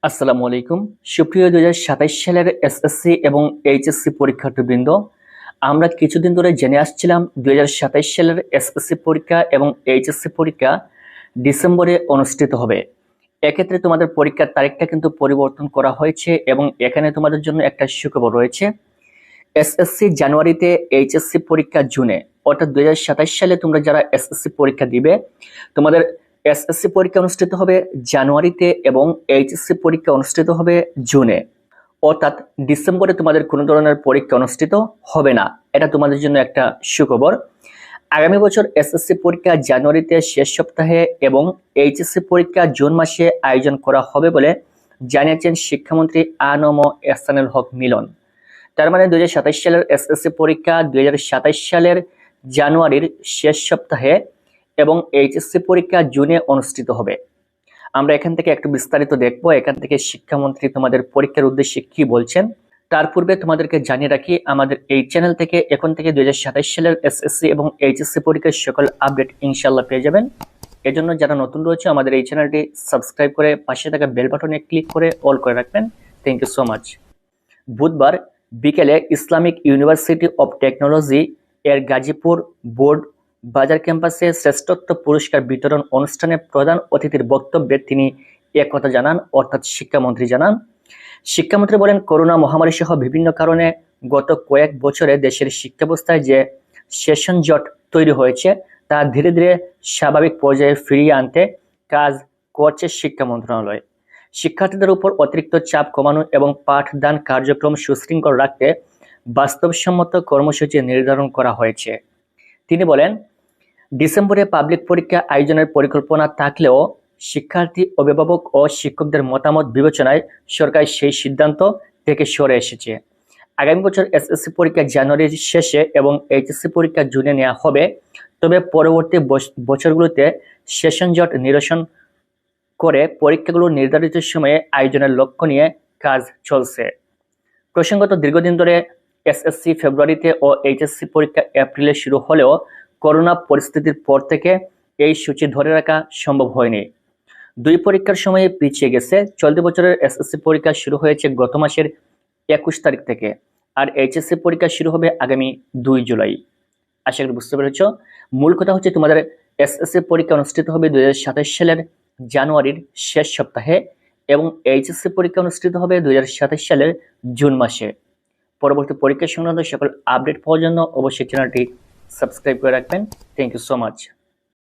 আসসালামু আলাইকুম। সুপ্রিয় 2027 সালের এসএসসি এবং এইচএসসি পরীক্ষার্থীবৃন্দ, আমরা কিছুদিন ধরে জেনে আসছিলাম 2027 সালের এসএসসি পরীক্ষা এবং এইচএসসি পরীক্ষা ডিসেম্বরে অনুষ্ঠিত হবে। এক্ষেত্রে তোমাদের পরীক্ষার তারিখটা কিন্তু পরিবর্তন করা হয়েছে এবং এখানে তোমাদের জন্য একটা সুখবর রয়েছে। এসএসসি জানুয়ারিতে, এইচএসসি পরীক্ষা জুনে, অর্থাৎ 2027 সালে তোমরা যারা এসএসসি পরীক্ষা দিবে, তোমাদের এসএসসি পরীক্ষা অনুষ্ঠিত হবে জানুয়ারিতে এবং এইচএসসি পরীক্ষা অনুষ্ঠিত হবে জুনে। অর্থাৎ ডিসেম্বরে তোমাদের কোনো ধরনের পরীক্ষা অনুষ্ঠিত হবে না। এটা তোমাদের জন্য একটা সুখবর। আগামী বছর এসএসসি পরীক্ষা জানুয়ারিতে শেষ সপ্তাহে এবং এইচএসসি পরীক্ষা জুন মাসে আয়োজন করা হবে বলে জানিয়েছেন শিক্ষামন্ত্রী আ.ন.ম এহসানুল হক মিলন। তার মানে 2027 সালের এসএসসি পরীক্ষা 2027 সালের জানুয়ারির শেষ সপ্তাহে এবং এইচএসসি পরীক্ষা জুনে অনুষ্ঠিত হবে। আমরা এখান থেকে একটু বিস্তারিত দেখব, এখান থেকে শিক্ষামন্ত্রী তোমাদের পরীক্ষার উদ্দেশ্যে কি বলছেন। তার পূর্বে তোমাদেরকে জানিয়ে রাখি, আমাদের এই চ্যানেল থেকে এখন থেকে 2027 সালের এসএসসি এবং এইচএসসি পরীক্ষার সকল আপডেট ইনশাআল্লাহ পেয়ে যাবেন। এজন্য যারা নতুন রয়েছে আমাদের এই চ্যানেলটি সাবস্ক্রাইব করে পাশে থাকা বেল বাটনে ক্লিক করে অল করে রাখবেন। Thank you so much. বুধবার বিকেলে ইসলামিক ইউনিভার্সিটি অব টেকনোলজি এর গাজীপুর বোর্ড বাজার ক্যাম্পাসে শ্রেষ্ঠত্ব পুরস্কার বিতরণ অনুষ্ঠানে প্রধান অতিথির বক্তব্যে তিনি একথা জানান, অর্থাৎ শিক্ষামন্ত্রী জানান। শিক্ষামন্ত্রী বলেন, করোনা মহামারী সহ বিভিন্ন কারণে গত কয়েক বছরে দেশের শিক্ষা ব্যবস্থায় যে সেশন জট তৈরি হয়েছে তা ধীরে ধীরে স্বাভাবিক পর্যায়ে ফিরিয়ে আনতে কাজ করছে শিক্ষা মন্ত্রণালয়। শিক্ষার্থীদের উপর অতিরিক্ত চাপ কমানো এবং পাঠদান কার্যক্রম সুশৃঙ্খল রাখতে বাস্তবসম্মত কর্মসূচি নির্ধারণ করা হয়েছে। তিনি বলেন, ডিসেম্বরে পাবলিক পরীক্ষা আয়োজনের পরিকল্পনা থাকলেও শিক্ষার্থী, অভিভাবক ও শিক্ষকদের মতামত বিবেচনায় সরকার সেই সিদ্ধান্ত থেকে সরে এসেছে। আগামী বছর এসএসসি পরীক্ষা জানুয়ারির শেষে এবং এইচএসসি পরীক্ষা জুনে নেওয়া হবে, তবে পরবর্তী বছরগুলোতে সেশন জট নিরসন করে পরীক্ষাগুলো নির্ধারিত সময়ে আয়োজনের লক্ষ্য নিয়ে কাজ চলছে। প্রসঙ্গত, দীর্ঘদিন ধরে এসএসসি ফেব্রুয়ারিতে ও এইচএসসি পরীক্ষা এপ্রিলে শুরু হলেও করোনা পরিস্থিতির পর থেকে এই সূচি ধরে রাখা সম্ভব হয়নি। দুই পরীক্ষার সময়ে পিছিয়ে গেছে। চলতি বছরের এসএসসি পরীক্ষা শুরু হয়েছে গত মাসের 21 তারিখ থেকে, আর এইচএসসি পরীক্ষা শুরু হবে আগামী 2 জুলাই। আশা করি বুঝতে পেরেছ। মূল কথা হচ্ছে, তোমাদের এসএসসি পরীক্ষা অনুষ্ঠিত হবে 2027 সালের জানুয়ারির শেষ সপ্তাহে এবং এইচএসসি পরীক্ষা অনুষ্ঠিত হবে 2027 সালের জুন মাসে। পরবর্তী পরীক্ষা সংক্রান্ত সকল আপডেট পাওয়ার জন্য অবশ্যই চ্যানেলটি সাবস্ক্রাইব করে রাখবেন। Thank you so much.